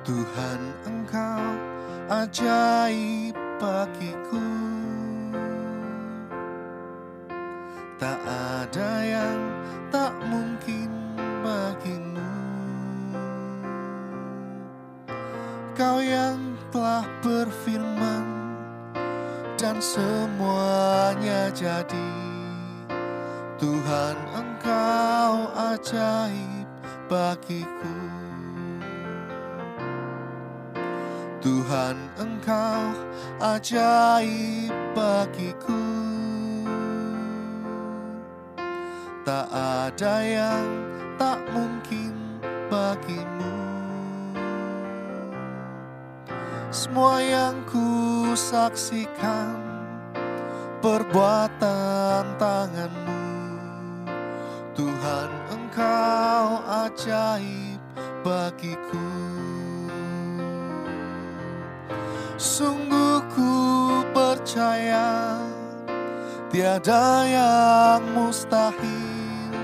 Tuhan, Engkau ajaib bagiku. Tak ada yang tak mungkin bagimu. Kau yang telah berfirman dan semuanya jadi. Tuhan, Engkau ajaib bagiku. Tuhan, Engkau ajaib bagiku. Tak ada yang tak mungkin bagimu. Semua yang ku saksikan perbuatan tangan-Mu. Tuhan, Engkau ajaib bagiku. Sungguh ku percaya tiada yang mustahil.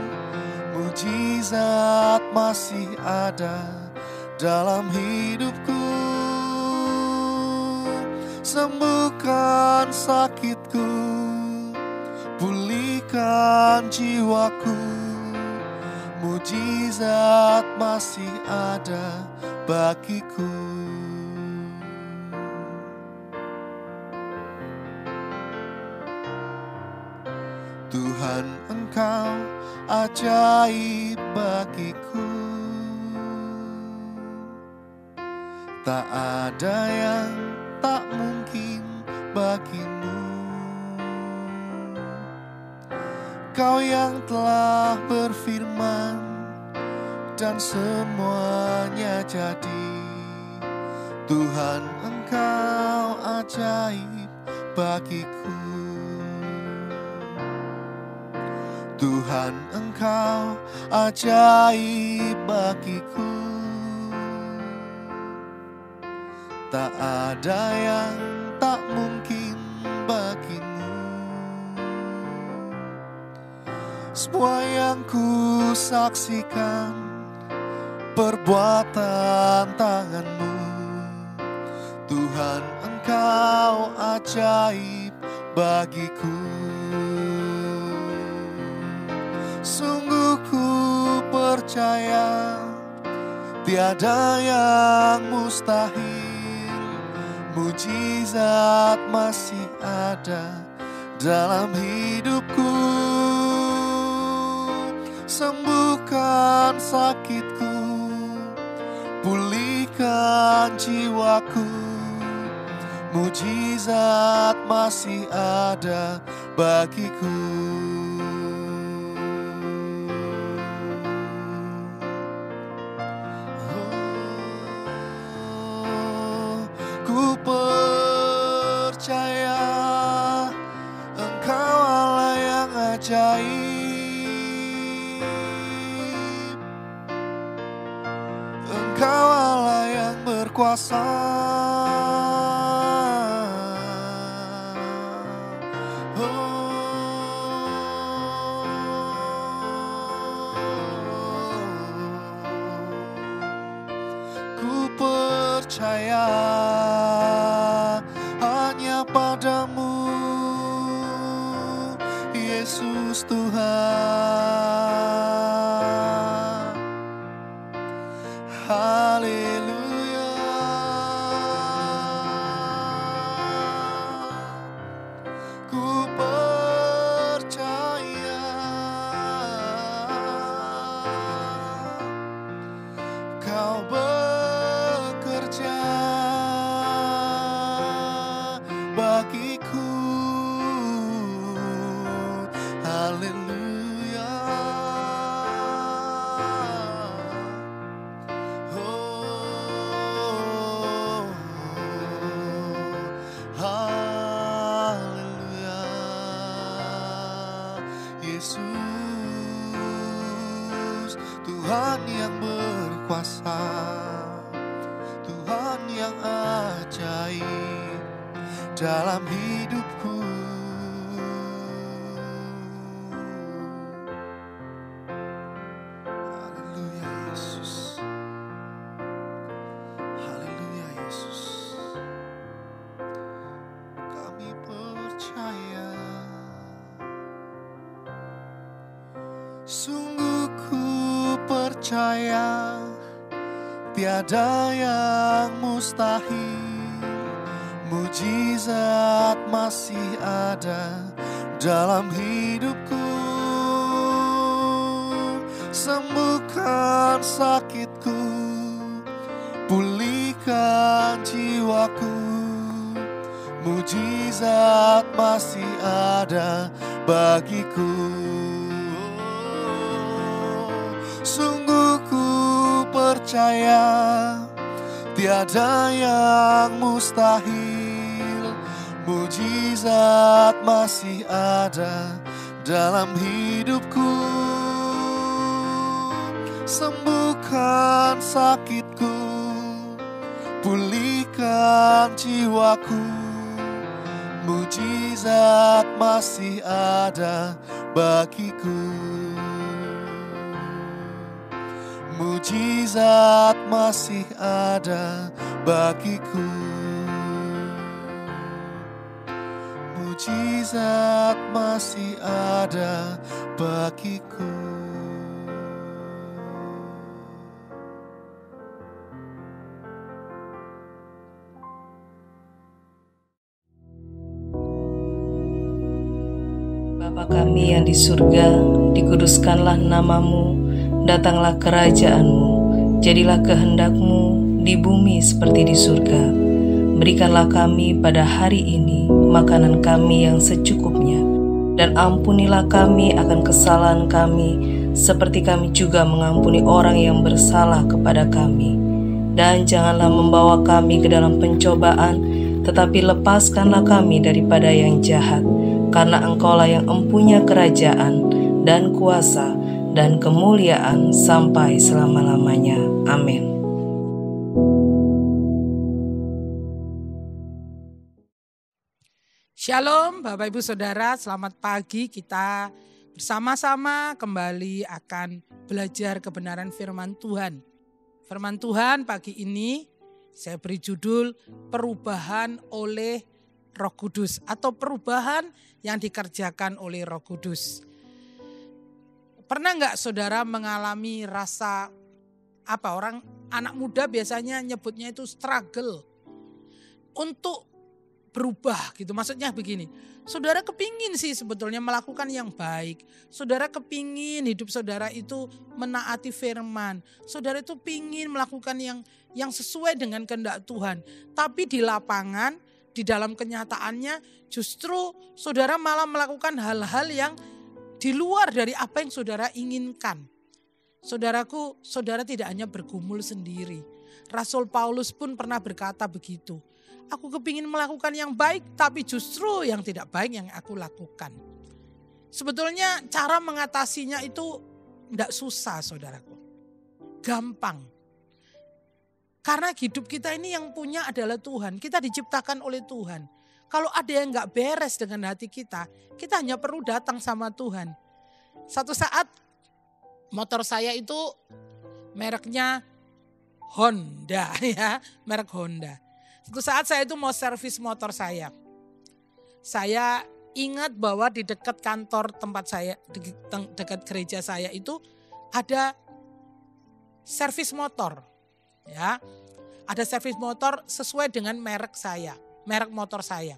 Mujizat masih ada dalam hidupku. Sembuhkan sakitku, pulihkan jiwaku. Mujizat masih ada bagiku. Tuhan, Engkau ajaib bagiku. Tak ada yang tak mungkin bagimu. Kau yang telah berfirman dan semuanya jadi. Tuhan, Engkau ajaib bagiku. Tuhan, Engkau ajaib bagiku. Tak ada yang tak mungkin bagimu. Semua yang ku saksikan perbuatan tangan-Mu. Tuhan, Engkau ajaib bagiku. Sungguh ku percaya tiada yang mustahil. Mujizat masih ada dalam hidupku. Sembuhkan sakitku, pulihkan jiwaku. Mujizat masih ada bagiku. Ku percaya Engkau Allah yang ajaib. Engkau Allah yang berkuasa. Ku percaya hanya padamu, Yesus Tuhan. Haleluya. Ku percaya Kau bekerja bagiku. Haleluya. Oh, haleluya. Yesus, Tuhan yang berkuasa, Tuhan yang ajaib dalam hidupku. Haleluya Yesus. Haleluya. Sungguh ku percaya tiada yang mustahil, mujizat masih ada dalam hidupku. Sembuhkan sakitku, pulihkan jiwaku, mujizat masih ada bagiku. Sungguh ku percaya tiada yang mustahil, mujizat masih ada dalam hidupku. Sembuhkan sakitku, pulihkan jiwaku, mujizat masih ada bagiku. Mujizat masih ada bagiku. Mujizat masih ada bagiku. Bapa kami yang di surga, dikuduskanlah namamu, datanglah kerajaan-Mu, jadilah kehendak-Mu di bumi seperti di surga. Berikanlah kami pada hari ini makanan kami yang secukupnya, dan ampunilah kami akan kesalahan kami, seperti kami juga mengampuni orang yang bersalah kepada kami. Dan janganlah membawa kami ke dalam pencobaan, tetapi lepaskanlah kami daripada yang jahat. Karena Engkaulah yang empunya kerajaan dan kuasa dan kemuliaan sampai selama-lamanya. Amin. Shalom Bapak Ibu Saudara, selamat pagi. Kita bersama-sama kembali akan belajar kebenaran firman Tuhan. Firman Tuhan pagi ini saya beri judul perubahan oleh Roh Kudus atau perubahan yang dikerjakan oleh Roh Kudus. Pernah nggak saudara mengalami rasa orang anak muda biasanya nyebutnya itu struggle untuk berubah gitu. Maksudnya begini, saudara kepingin sih sebetulnya melakukan yang baik. Saudara kepingin hidup saudara itu menaati firman. Saudara itu pingin melakukan yang sesuai dengan kehendak Tuhan. Tapi di lapangan, di dalam kenyataannya justru saudara malah melakukan hal-hal yang di luar dari apa yang saudara inginkan. Saudaraku, saudara tidak hanya bergumul sendiri. Rasul Paulus pun pernah berkata begitu. Aku kepingin melakukan yang baik, tapi justru yang tidak baik yang aku lakukan. Sebetulnya cara mengatasinya itu tidak susah saudaraku. Gampang. Karena hidup kita ini yang punya adalah Tuhan. Kita diciptakan oleh Tuhan. Kalau ada yang gak beres dengan hati kita hanya perlu datang sama Tuhan. Satu saat motor saya itu mereknya Honda ya, merek Honda. Satu saat saya itu mau servis motor saya. Saya ingat bahwa di dekat kantor tempat saya, dekat gereja saya itu ada servis motor. Ya, ada servis motor sesuai dengan merek saya, merek motor saya.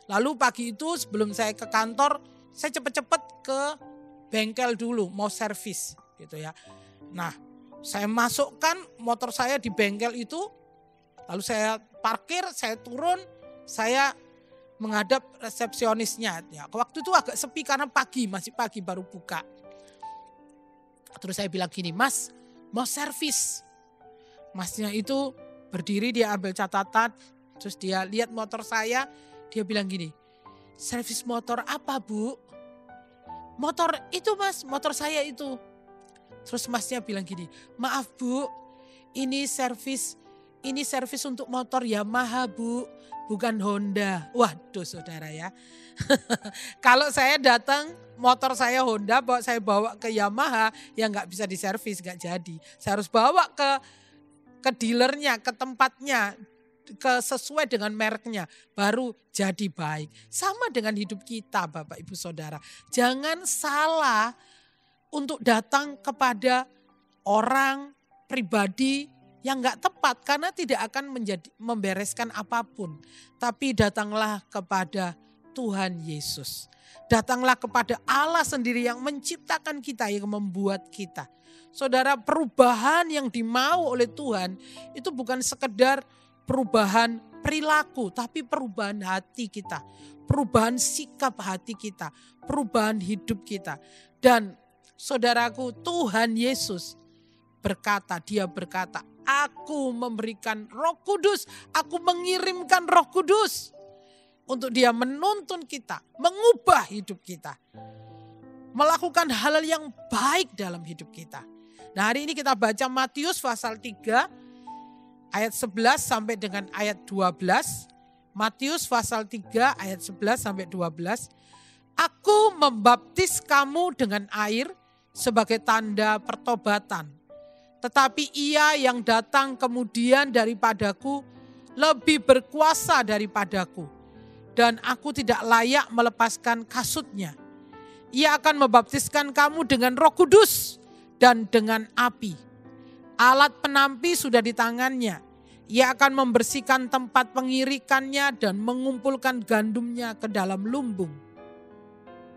Lalu pagi itu sebelum saya ke kantor, saya cepet-cepet ke bengkel dulu mau servis gitu ya. Nah, saya masukkan motor saya di bengkel itu, lalu saya parkir, saya turun, saya menghadap resepsionisnya. Ya, waktu itu agak sepi karena pagi, masih pagi baru buka. Terus saya bilang gini, Mas mau servis. Masnya itu berdiri, dia ambil catatan, terus dia lihat motor saya, dia bilang gini, servis motor apa Bu? Motor itu Mas, motor saya itu. Terus Masnya bilang gini, maaf Bu, ini servis untuk motor Yamaha Bu, bukan Honda. Waduh saudara ya, kalau saya datang motor saya Honda, saya bawa ke Yamaha, ya nggak bisa diservis, nggak jadi. Saya harus bawa ke dealernya, ke tempatnya, sesuai dengan mereknya, baru jadi baik. Sama dengan hidup kita Bapak Ibu Saudara. Jangan salah untuk datang kepada orang pribadi yang gak tepat karena tidak akan membereskan apapun. Tapi datanglah kepada Tuhan Yesus. Datanglah kepada Allah sendiri yang menciptakan kita, yang membuat kita. Saudara, perubahan yang dimau oleh Tuhan itu bukan sekedar perubahan perilaku, tapi perubahan hati kita, perubahan sikap hati kita, perubahan hidup kita. Dan saudaraku, Tuhan Yesus dia berkata, aku memberikan Roh Kudus, aku mengirimkan Roh Kudus untuk dia menuntun kita, mengubah hidup kita, melakukan hal-hal yang baik dalam hidup kita. Nah, hari ini kita baca Matius pasal 3 ayat 11 sampai dengan ayat 12. Matius pasal 3 ayat 11 sampai 12. Aku membaptis kamu dengan air sebagai tanda pertobatan. Tetapi ia yang datang kemudian daripadaku lebih berkuasa daripadaku. Dan aku tidak layak melepaskan kasutnya. Ia akan membaptiskan kamu dengan Roh Kudus dan dengan api. Alat penampi sudah di tangannya. Ia akan membersihkan tempat pengirikannya dan mengumpulkan gandumnya ke dalam lumbung.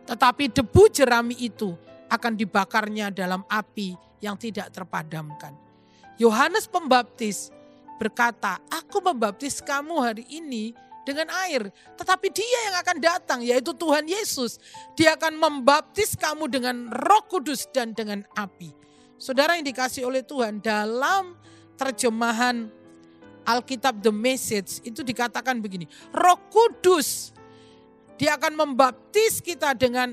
Tetapi debu jerami itu akan dibakarnya dalam api yang tidak terpadamkan. Yohanes Pembaptis berkata, aku membaptis kamu hari ini dengan air. Tetapi dia yang akan datang, yaitu Tuhan Yesus. Dia akan membaptis kamu dengan Roh Kudus dan dengan api. Saudara yang dikasih oleh Tuhan, dalam terjemahan Alkitab The Message itu dikatakan begini. Roh Kudus, dia akan membaptis kita dengan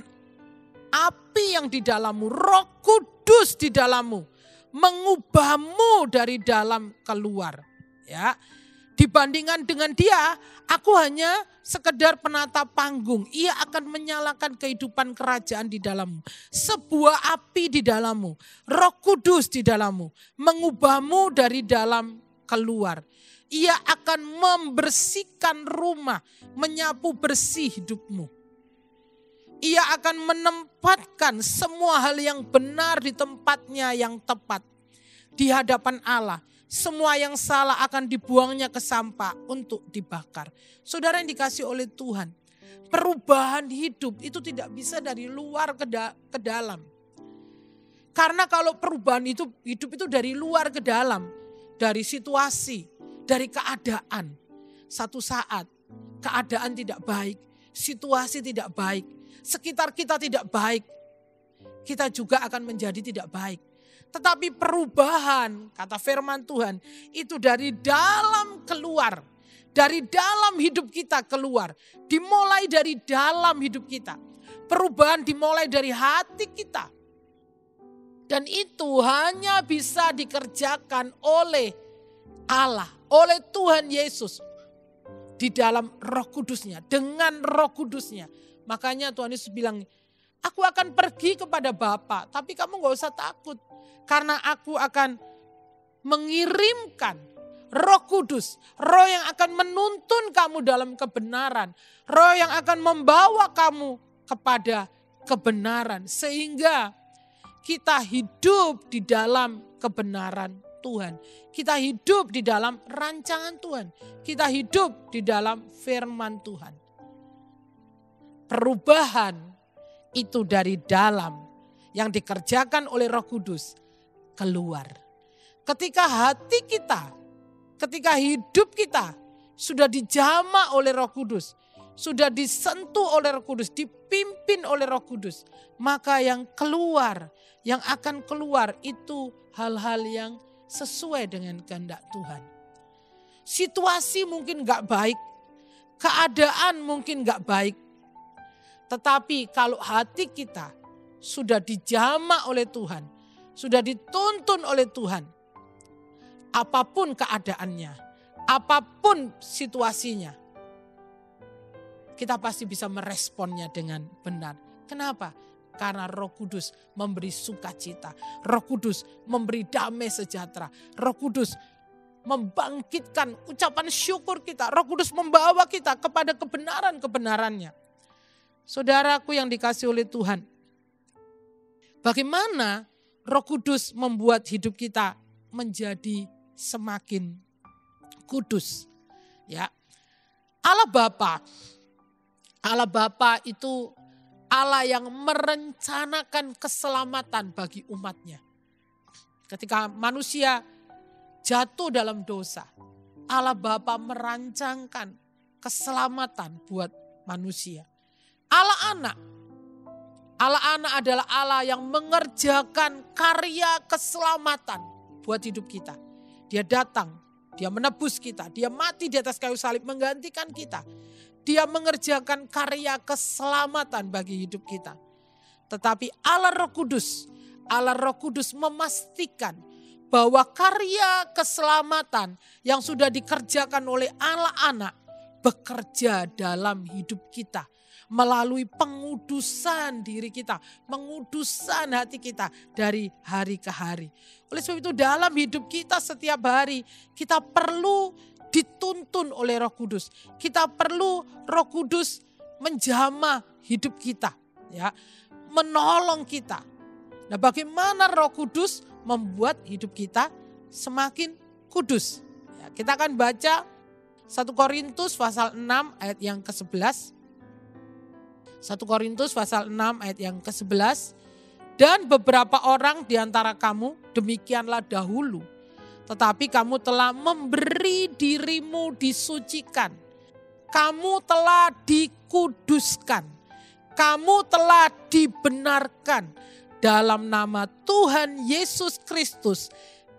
api yang di dalammu. Roh Kudus di dalammu. Mengubahmu dari dalam keluar. Ya. Dibandingkan dengan dia, aku hanya sekedar penata panggung. Ia akan menyalakan kehidupan kerajaan di dalammu. Sebuah api di dalammu. Roh Kudus di dalammu. Mengubahmu dari dalam keluar. Ia akan membersihkan rumah. Menyapu bersih hidupmu. Ia akan menempatkan semua hal yang benar di tempatnya yang tepat. Di hadapan Allah. Semua yang salah akan dibuangnya ke sampah untuk dibakar. Saudara yang dikasih oleh Tuhan, perubahan hidup itu tidak bisa dari luar ke dalam. Karena kalau perubahan hidup itu dari luar ke dalam, dari situasi, dari keadaan. Satu saat keadaan tidak baik, situasi tidak baik, sekitar kita tidak baik, kita juga akan menjadi tidak baik. Tetapi perubahan, kata firman Tuhan, itu dari dalam keluar. Dari dalam hidup kita keluar. Dimulai dari dalam hidup kita. Perubahan dimulai dari hati kita. Dan itu hanya bisa dikerjakan oleh Allah, oleh Tuhan Yesus. Di dalam Roh Kudusnya, dengan Roh Kudusnya. Makanya Tuhan Yesus bilang, aku akan pergi kepada Bapa, tapi kamu gak usah takut. Karena aku akan mengirimkan Roh Kudus. Roh yang akan menuntun kamu dalam kebenaran. Roh yang akan membawa kamu kepada kebenaran. Sehingga kita hidup di dalam kebenaran Tuhan. Kita hidup di dalam rancangan Tuhan. Kita hidup di dalam firman Tuhan. Perubahan itu dari dalam yang dikerjakan oleh Roh Kudus. Keluar. Ketika hati kita, ketika hidup kita sudah dijamah oleh Roh Kudus, sudah disentuh oleh Roh Kudus, dipimpin oleh Roh Kudus, maka yang keluar, yang akan keluar itu hal-hal yang sesuai dengan kehendak Tuhan. Situasi mungkin gak baik, keadaan mungkin gak baik, tetapi kalau hati kita sudah dijamah oleh Tuhan, sudah dituntun oleh Tuhan. Apapun keadaannya, apapun situasinya, kita pasti bisa meresponnya dengan benar. Kenapa? Karena Roh Kudus memberi sukacita. Roh Kudus memberi damai sejahtera. Roh Kudus membangkitkan ucapan syukur kita. Roh Kudus membawa kita kepada kebenaran-kebenarannya. Saudaraku yang dikasih oleh Tuhan, Bagaimana Roh Kudus membuat hidup kita menjadi semakin kudus. Ya. Allah Bapa itu Allah yang merencanakan keselamatan bagi umatnya. Ketika manusia jatuh dalam dosa, Allah Bapa merancangkan keselamatan buat manusia. Allah Anak adalah Allah yang mengerjakan karya keselamatan buat hidup kita. Dia datang, dia menebus kita, dia mati di atas kayu salib menggantikan kita. Dia mengerjakan karya keselamatan bagi hidup kita. Tetapi Allah Roh Kudus memastikan bahwa karya keselamatan yang sudah dikerjakan oleh Allah Anak bekerja dalam hidup kita. Melalui pengudusan diri kita, pengudusan hati kita dari hari ke hari. Oleh sebab itu dalam hidup kita setiap hari kita perlu dituntun oleh Roh Kudus. Kita perlu Roh Kudus menjamah hidup kita, ya, menolong kita. Nah, bagaimana Roh Kudus membuat hidup kita semakin kudus? Ya, kita akan baca 1 Korintus pasal 6 ayat yang ke-11. 1 Korintus pasal 6 ayat yang ke-11. Dan beberapa orang di antara kamu demikianlah dahulu. Tetapi kamu telah memberi dirimu disucikan. Kamu telah dikuduskan. Kamu telah dibenarkan dalam nama Tuhan Yesus Kristus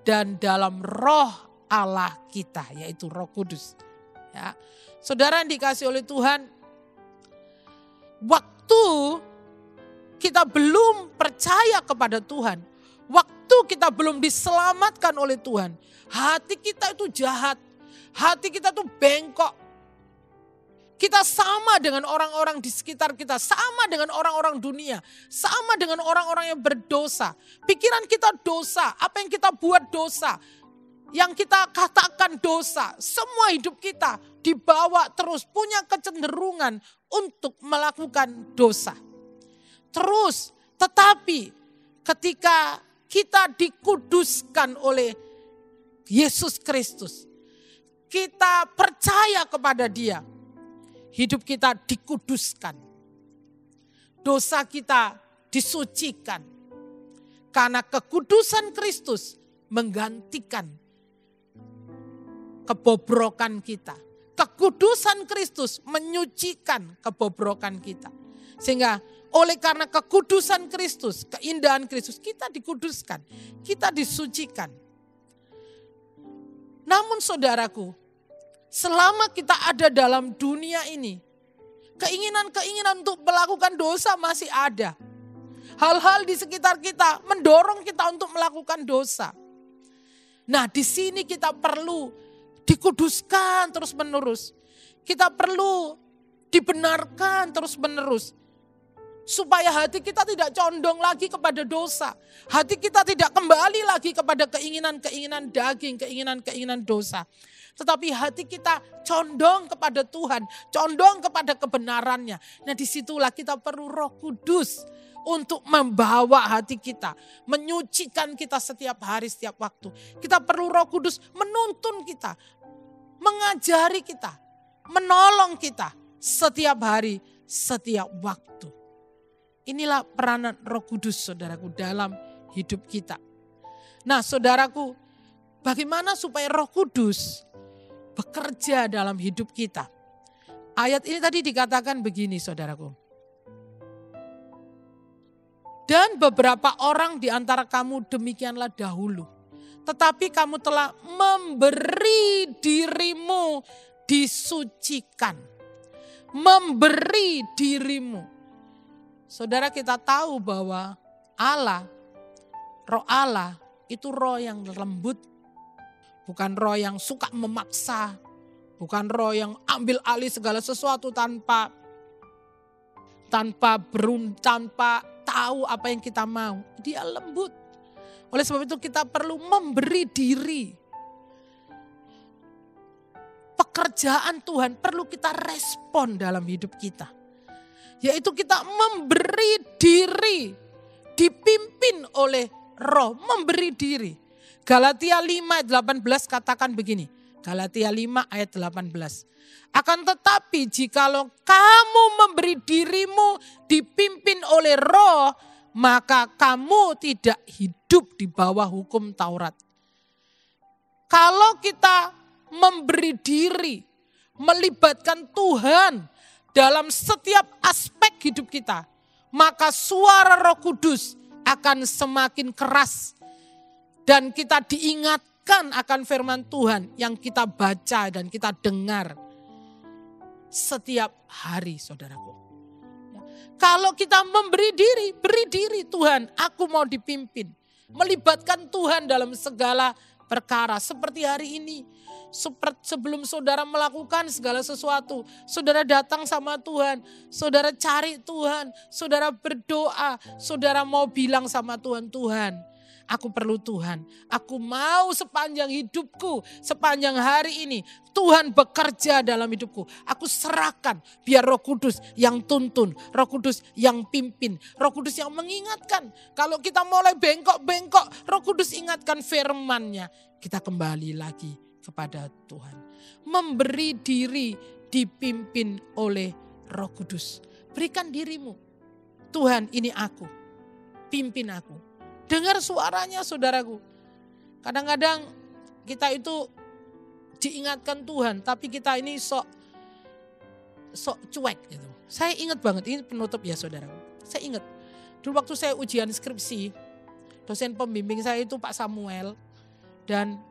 dan dalam roh Allah kita, yaitu Roh Kudus. Ya. Saudara yang dikasihi oleh Tuhan, waktu kita belum percaya kepada Tuhan, waktu kita belum diselamatkan oleh Tuhan, hati kita itu jahat, hati kita itu bengkok. Kita sama dengan orang-orang di sekitar kita, sama dengan orang-orang dunia, sama dengan orang-orang yang berdosa. Pikiran kita dosa, apa yang kita buat dosa, yang kita katakan dosa, semua hidup kita dibawa terus punya kecenderungan untuk melakukan dosa. Terus, tetapi ketika kita dikuduskan oleh Yesus Kristus, kita percaya kepada Dia, hidup kita dikuduskan, dosa kita disucikan, karena kekudusan Kristus menggantikan kebobrokan kita. Kekudusan Kristus menyucikan kebobrokan kita. Sehingga oleh karena kekudusan Kristus, keindahan Kristus, kita dikuduskan, kita disucikan. Namun saudaraku, selama kita ada dalam dunia ini, keinginan-keinginan untuk melakukan dosa masih ada. Hal-hal di sekitar kita mendorong kita untuk melakukan dosa. Nah, di sini kita perlu dikuduskan terus-menerus. Kita perlu dibenarkan terus-menerus. Supaya hati kita tidak condong lagi kepada dosa. Hati kita tidak kembali lagi kepada keinginan-keinginan daging, keinginan-keinginan dosa. Tetapi hati kita condong kepada Tuhan, condong kepada kebenarannya. Nah, disitulah kita perlu Roh Kudus untuk membawa hati kita, menyucikan kita setiap hari, setiap waktu. Kita perlu Roh Kudus menuntun kita, mengajari kita, menolong kita setiap hari, setiap waktu. Inilah peranan Roh Kudus, saudaraku, dalam hidup kita. Nah, saudaraku, bagaimana supaya Roh Kudus bekerja dalam hidup kita? Ayat ini tadi dikatakan begini, saudaraku. Dan beberapa orang di antara kamu demikianlah dahulu. Tetapi kamu telah memberi dirimu disucikan. Memberi dirimu. Saudara, kita tahu bahwa Allah, roh Allah itu roh yang lembut. Bukan roh yang suka memaksa. Bukan roh yang ambil alih segala sesuatu tanpa tahu apa yang kita mau. Dia lembut. Oleh sebab itu kita perlu memberi diri. Pekerjaan Tuhan perlu kita respon dalam hidup kita. Yaitu kita memberi diri, dipimpin dipimpin oleh Roh, memberi diri. Galatia 5 ayat 18 katakan begini. Galatia 5 ayat 18. Akan tetapi jikalau kamu memberi dirimu dipimpin oleh Roh, maka kamu tidak hidup di bawah hukum Taurat. Kalau kita memberi diri, melibatkan Tuhan dalam setiap aspek hidup kita, maka suara Roh Kudus akan semakin keras dan kita diingatkan akan firman Tuhan yang kita baca dan kita dengar setiap hari, saudaraku. Kalau kita memberi diri, beri diri Tuhan, aku mau dipimpin. Melibatkan Tuhan dalam segala perkara. Seperti hari ini, sebelum saudara melakukan segala sesuatu, saudara datang sama Tuhan, saudara cari Tuhan, saudara berdoa, saudara mau bilang sama Tuhan, Tuhan, aku perlu Tuhan. Aku mau sepanjang hidupku, sepanjang hari ini, Tuhan bekerja dalam hidupku. Aku serahkan biar Roh Kudus yang tuntun, Roh Kudus yang pimpin, Roh Kudus yang mengingatkan. Kalau kita mulai bengkok-bengkok, Roh Kudus ingatkan firman-Nya. Kita kembali lagi kepada Tuhan. Memberi diri dipimpin oleh Roh Kudus. Berikan dirimu. Tuhan, ini aku. Pimpin aku. Dengar suaranya, saudaraku. Kadang-kadang kita itu diingatkan Tuhan, tapi kita ini sok cuek gitu. Saya ingat banget, ini penutup ya saudaraku. Saya ingat, dulu waktu saya ujian skripsi, dosen pembimbing saya itu Pak Samuel dan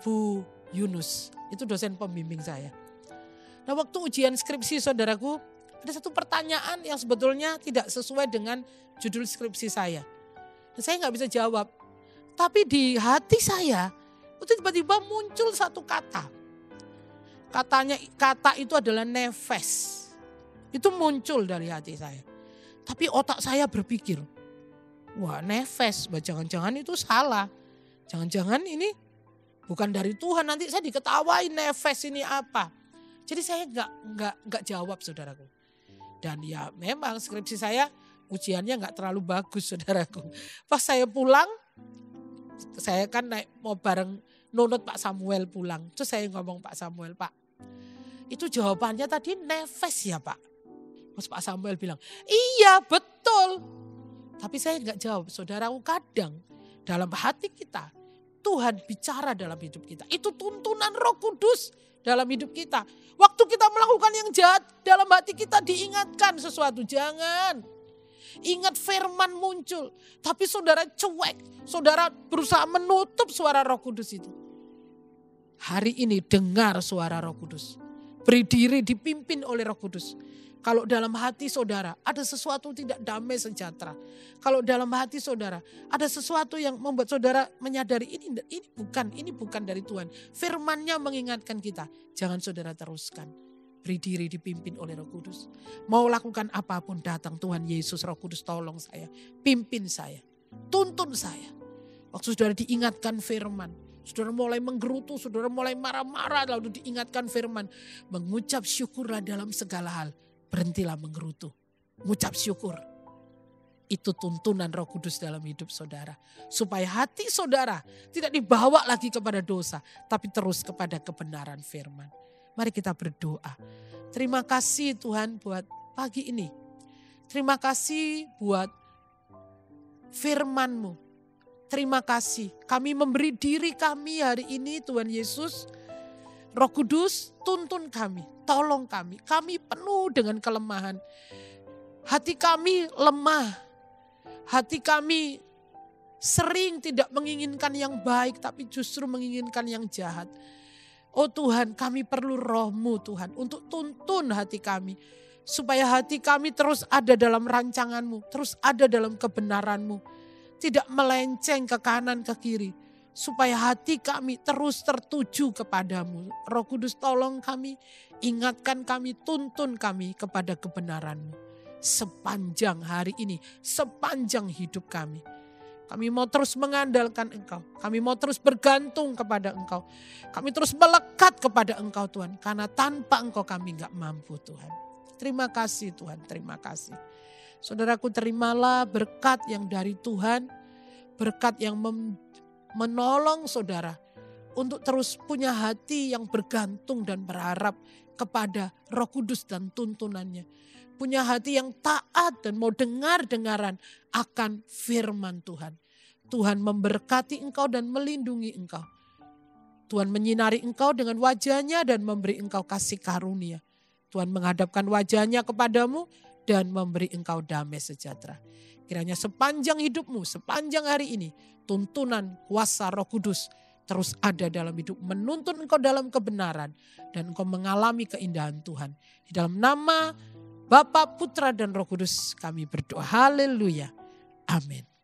Bu Yunus. Itu dosen pembimbing saya. Nah waktu ujian skripsi saudaraku, ada satu pertanyaan yang sebetulnya tidak sesuai dengan judul skripsi saya. Saya nggak bisa jawab, tapi di hati saya itu tiba-tiba muncul satu kata. Kata itu adalah nefes. Itu muncul dari hati saya. Tapi otak saya berpikir, wah nefes, jangan-jangan itu salah. Jangan-jangan ini bukan dari Tuhan, nanti saya diketawain nefes ini apa. Jadi saya nggak jawab saudaraku. Dan ya memang skripsi saya ujiannya nggak terlalu bagus saudaraku. Pas saya pulang, saya kan mau bareng nunut Pak Samuel pulang. Terus saya ngomong Pak Samuel, Pak itu jawabannya tadi nefes ya Pak. Terus Pak Samuel bilang, iya betul. Tapi saya nggak jawab saudaraku. Kadang dalam hati kita, Tuhan bicara dalam hidup kita. Itu tuntunan Roh Kudus dalam hidup kita. Waktu kita melakukan yang jahat, dalam hati kita diingatkan sesuatu. Jangan. Ingat firman muncul, tapi saudara cuek, saudara berusaha menutup suara Roh Kudus itu. Hari ini dengar suara Roh Kudus, beri diri dipimpin oleh Roh Kudus. Kalau dalam hati saudara ada sesuatu tidak damai sejahtera, kalau dalam hati saudara ada sesuatu yang membuat saudara menyadari ini bukan dari Tuhan. Firman-Nya mengingatkan kita, jangan saudara teruskan. Beri diri dipimpin oleh Roh Kudus. Mau lakukan apapun datang Tuhan Yesus, Roh Kudus tolong saya. Pimpin saya. Tuntun saya. Waktu saudara diingatkan firman. Saudara mulai menggerutu, saudara mulai marah-marah lalu diingatkan firman. Mengucap syukurlah dalam segala hal. Berhentilah menggerutu. Mengucap syukur. Itu tuntunan Roh Kudus dalam hidup saudara. Supaya hati saudara tidak dibawa lagi kepada dosa. Tapi terus kepada kebenaran firman. Mari kita berdoa. Terima kasih Tuhan buat pagi ini. Terima kasih buat firman-Mu. Terima kasih. Kami memberi diri kami hari ini Tuhan Yesus. Roh Kudus tuntun kami. Tolong kami. Kami penuh dengan kelemahan. Hati kami lemah. Hati kami sering tidak menginginkan yang baik tapi justru menginginkan yang jahat. Oh Tuhan, kami perlu Roh-Mu Tuhan untuk tuntun hati kami. Supaya hati kami terus ada dalam rancangan-Mu, terus ada dalam kebenaran-Mu. Tidak melenceng ke kanan ke kiri. Supaya hati kami terus tertuju kepadamu. Roh Kudus tolong kami, ingatkan kami, tuntun kami kepada kebenaran-Mu. Sepanjang hari ini, sepanjang hidup kami. Kami mau terus mengandalkan Engkau. Kami mau terus bergantung kepada Engkau. Kami terus melekat kepada Engkau Tuhan. Karena tanpa Engkau kami gak mampu Tuhan. Terima kasih Tuhan, terima kasih. Saudaraku, terimalah berkat yang dari Tuhan, berkat yang menolong saudara untuk terus punya hati yang bergantung dan berharap kepada Roh Kudus dan tuntunannya. Punya hati yang taat dan mau dengar-dengaran akan firman Tuhan. Tuhan memberkati engkau dan melindungi engkau. Tuhan menyinari engkau dengan wajahnya dan memberi engkau kasih karunia. Tuhan menghadapkan wajahnya kepadamu dan memberi engkau damai sejahtera. Kiranya sepanjang hidupmu, sepanjang hari ini, tuntunan kuasa Roh Kudus terus ada dalam hidup, menuntun engkau dalam kebenaran, dan engkau mengalami keindahan Tuhan. Di dalam nama Bapa, Putra, dan Roh Kudus kami berdoa. Haleluya. Amin.